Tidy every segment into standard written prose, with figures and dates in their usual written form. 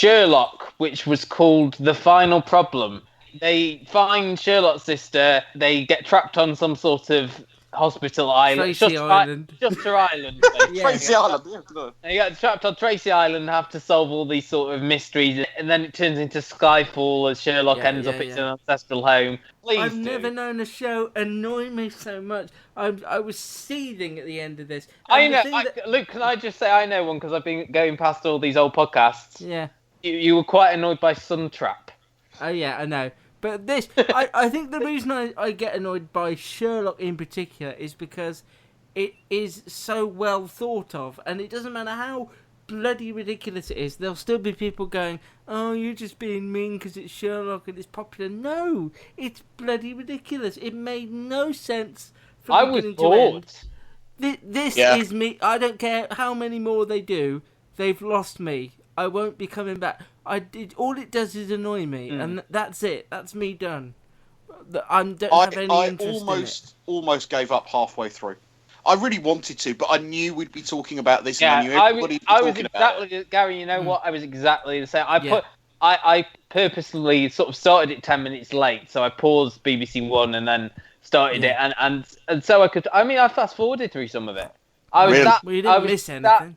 Sherlock, which was called The Final Problem. They find Sherlock's sister. They get trapped on some sort of hospital island. Tracy Island. Shutter Island. Basically. Tracy Island. Yeah, good. They get trapped on Tracy Island, have to solve all these sort of mysteries, and then it turns into Skyfall as Sherlock ends up in an ancestral home. I've never known a show annoy me so much. I was seething at the end of this. And I know, Luke. Can I just say I know one because I've been going past all these old podcasts. Yeah. You were quite annoyed by Suntrap. Oh yeah, I know. But this, I think the reason I get annoyed by Sherlock in particular is because it is so well thought of, and it doesn't matter how bloody ridiculous it is, there'll still be people going, oh, you're just being mean because it's Sherlock and it's popular. No, it's bloody ridiculous. It made no sense from beginning to end. This is me. I don't care how many more they do. They've lost me. I won't be coming back. All it does is annoy me, and that's it. That's me done. I don't have any interest in it. Almost gave up halfway through. I really wanted to, but I knew we'd be talking about this, and I knew everybody would be talking about it. Gary, you know what? I was exactly the same. I purposely sort of started it 10 minutes late, so I paused BBC One and then started it, and so I could. I mean, I fast forwarded through some of it. You didn't miss anything.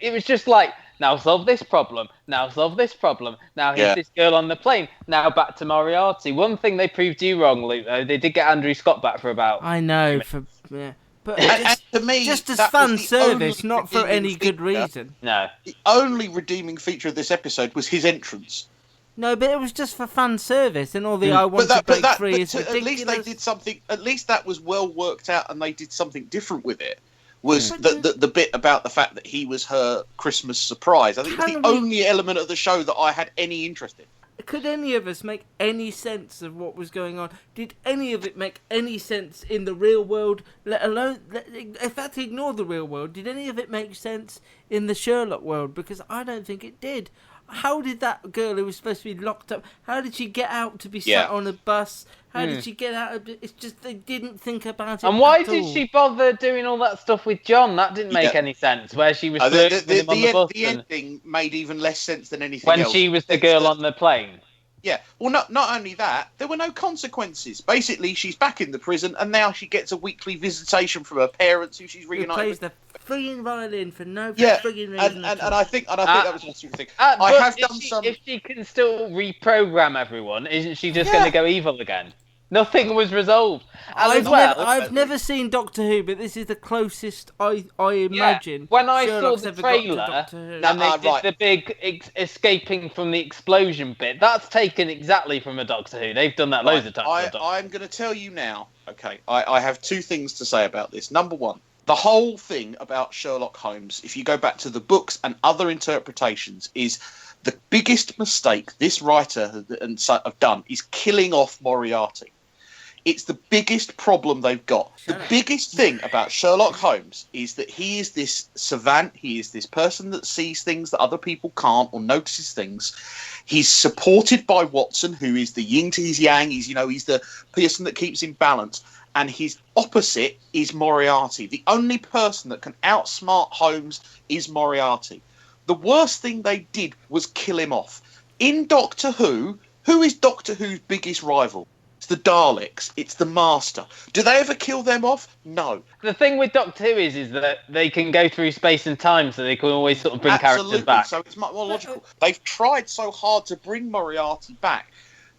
It was just like, now solve this problem, now solve this problem, now here's this girl on the plane, now back to Moriarty. One thing they proved you wrong, Luke, though, they did get Andrew Scott back for about... I know, but to me, just as fan service, not for any good reason. No. The only redeeming feature of this episode was his entrance. No, but it was just for fan service, and all the I want to break free is ridiculous. At least they did something, at least that was well worked out, and they did something different with it. Was the bit about the fact that he was her Christmas surprise. I think it was the only element of the show that I had any interest in. Could any of us make any sense of what was going on? Did any of it make any sense in the real world, let alone... In fact, ignore the real world. Did any of it make sense in the Sherlock world? Because I don't think it did. How did that girl who was supposed to be locked up, how did she get out to be sat on a bus? How did she get out of it? It's just they didn't think about it. And why did she bother doing all that stuff with John? That didn't make any sense. Where she was flirting with him on the bus. The ending made even less sense than anything else. When she was the girl on the plane. Yeah, well, not only that, there were no consequences. Basically, she's back in the prison, and now she gets a weekly visitation from her parents, who she's reunited with. Plays the frigging violin for no frigging reason. And I think that was the stupid thing. If she can still reprogram everyone, isn't she just going to go evil again? Nothing was resolved. I've never seen Doctor Who, but this is the closest I imagine. When I saw the trailer, and they did the big escaping from the explosion bit, that's taken exactly from a Doctor Who. They've done that loads of times. I'm going to tell you now, okay, I have two things to say about this. Number one, the whole thing about Sherlock Holmes, if you go back to the books and other interpretations, is the biggest mistake this writer have done is killing off Moriarty. It's the biggest problem they've got. The biggest thing about Sherlock Holmes is that he is this savant. He is this person that sees things that other people can't or notices things. He's supported by Watson, who is the yin to his yang. He's the person that keeps him balanced. And his opposite is Moriarty. The only person that can outsmart Holmes is Moriarty. The worst thing they did was kill him off. In Doctor Who is Doctor Who's biggest rival? It's the Daleks. It's the Master. Do they ever kill them off? No. The thing with Doctor Who is that they can go through space and time, so they can always sort of bring characters back. So it's much more logical. They've tried so hard to bring Moriarty back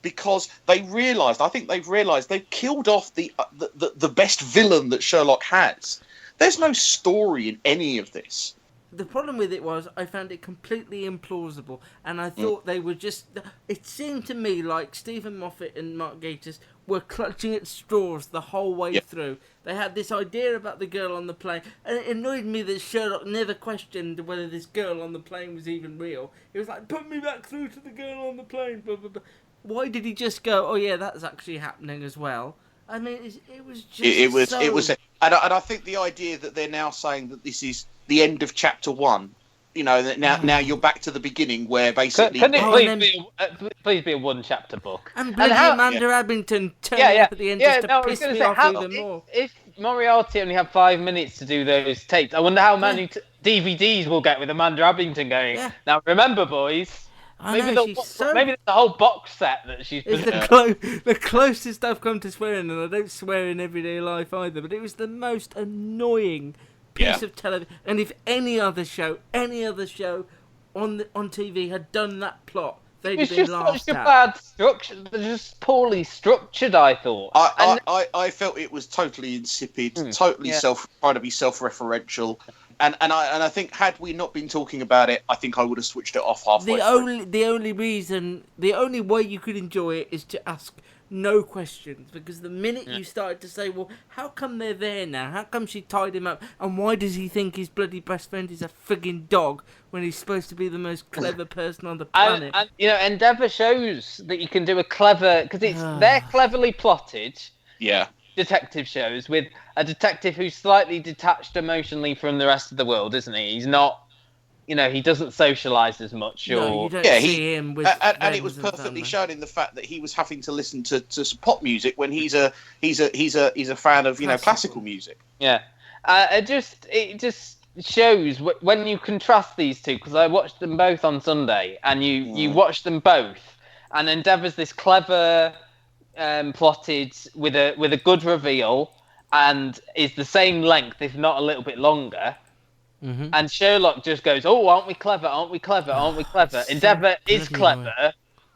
because they've realised they've killed off the best villain that Sherlock has. There's no story in any of this. The problem with it was I found it completely implausible, and I thought they were just... It seemed to me like Stephen Moffat and Mark Gatiss were clutching at straws the whole way through. They had this idea about the girl on the plane, and it annoyed me that Sherlock never questioned whether this girl on the plane was even real. He was like, put me back through to the girl on the plane, blah, blah, blah. Why did he just go, oh yeah, that's actually happening as well? I mean, it was just and I think the idea that they're now saying that this is the end of chapter 1, that now you're back to the beginning where basically... Can it please be a one-chapter book? And bloody Amanda Abington turning up at the end just to piss me off even more. If Moriarty only had 5 minutes to do those tapes, I wonder how many DVDs we'll get with Amanda Abington going. Yeah. Now remember, boys. Maybe there's a whole box set that she's. It's the closest I've come to swearing, and I don't swear in everyday life either. But it was the most annoying piece of television. And if any other show on TV had done that plot, they'd have been laughed at. It's just such a bad structure. They're just poorly structured, I thought. I felt it was totally insipid, totally trying to be self-referential. And I think had we not been talking about it, I think I would have switched it off halfway through. The only way you could enjoy it is to ask no questions, because the minute you started to say, well, how come they're there now? How come she tied him up? And why does he think his bloody best friend is a frigging dog when he's supposed to be the most clever person on the planet? And Endeavour shows that you can do a clever, because they're cleverly plotted. Yeah. Detective shows with a detective who's slightly detached emotionally from the rest of the world, isn't he? He's not, he doesn't socialise as much. No, you don't see him with and it was perfectly shown in the fact that he was having to listen to some pop music when he's a fan of classical music. Yeah, it just shows when you contrast these two, because I watched them both on Sunday, and you watch them both, and Endeavour's this clever. Plotted with a good reveal, and is the same length, if not a little bit longer. Mm-hmm. And Sherlock just goes, "Oh, aren't we clever? Aren't we clever? Aren't we clever?" Endeavour is clever,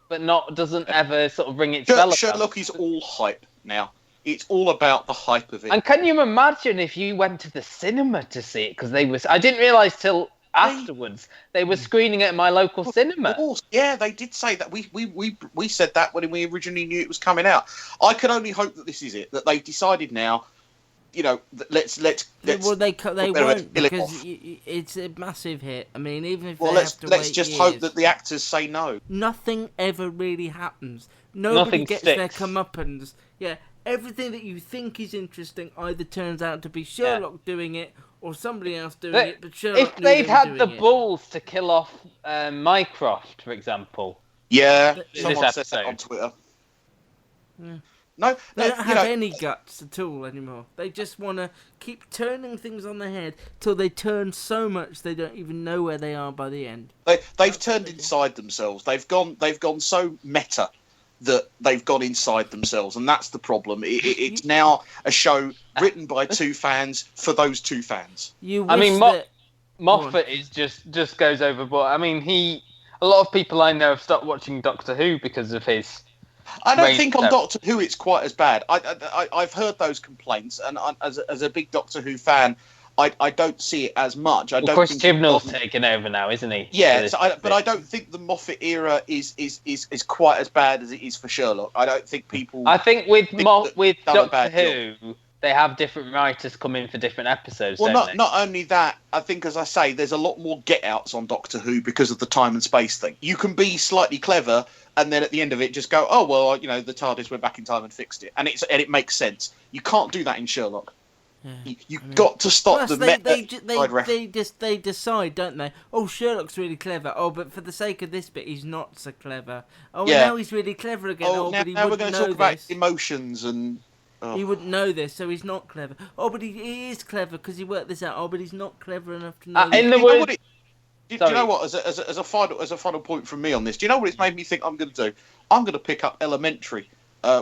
but doesn't ever sort of ring its bell. Sherlock is all hype now. It's all about the hype of it. And can you imagine if you went to the cinema to see it? Because I didn't realise till afterwards they were screening it at my local cinema. Of course. Yeah, they did say that. We said that when we originally knew it was coming out. I can only hope that this is it, that they've decided now, let's well, they won't, because it's a massive hit. I mean, even if let's just hope that the actors say no. Nothing ever really happens. Nobody gets their comeuppance. Yeah, everything that you think is interesting either turns out to be Sherlock doing it or somebody else doing it, but Sherlock if they'd had the balls to kill off Mycroft, for example. Yeah, someone said that on Twitter. Yeah. No, they don't have any guts at all anymore. They just want to keep turning things on their head till they turn so much they don't even know where they are by the end. They've turned inside themselves. They've gone so meta that they've gone inside themselves, and that's the problem. It's now a show written by two fans for those two fans. Moffat is just goes overboard. I mean, a lot of people I know have stopped watching Doctor Who because of his. I don't think on Doctor Who it's quite as bad. I've heard those complaints, and as a big Doctor Who fan, I don't see it as much. Chris Chibnall's taken over now, isn't he? Yeah, but I don't think the Moffat era is quite as bad as it is for Sherlock. I don't think people. I think with Doctor Who, they have different writers come in for different episodes. Well, not only that, I think, as I say, there's a lot more get-outs on Doctor Who because of the time and space thing. You can be slightly clever, and then at the end of it, just go, "Oh well, the TARDIS went back in time and fixed it," and it makes sense. You can't do that in Sherlock. Yeah. You've got to stop the they decide, don't they? Oh, Sherlock's really clever. Oh, but for the sake of this bit, he's not so clever. Oh, now he's really clever again. But he now we're going to talk about emotions and. Oh. He wouldn't know this, so he's not clever. Oh, but he is clever because he worked this out. Oh, but he's not clever enough to know. Do you know what? As a final point from me on this, do you know what it's made me think I'm going to do? I'm going to pick up Elementary,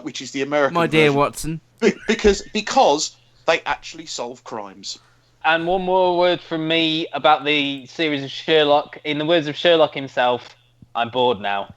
which is the American. My dear version. Watson. Because they actually solve crimes. And one more word from me about the series of Sherlock. In the words of Sherlock himself, I'm bored now.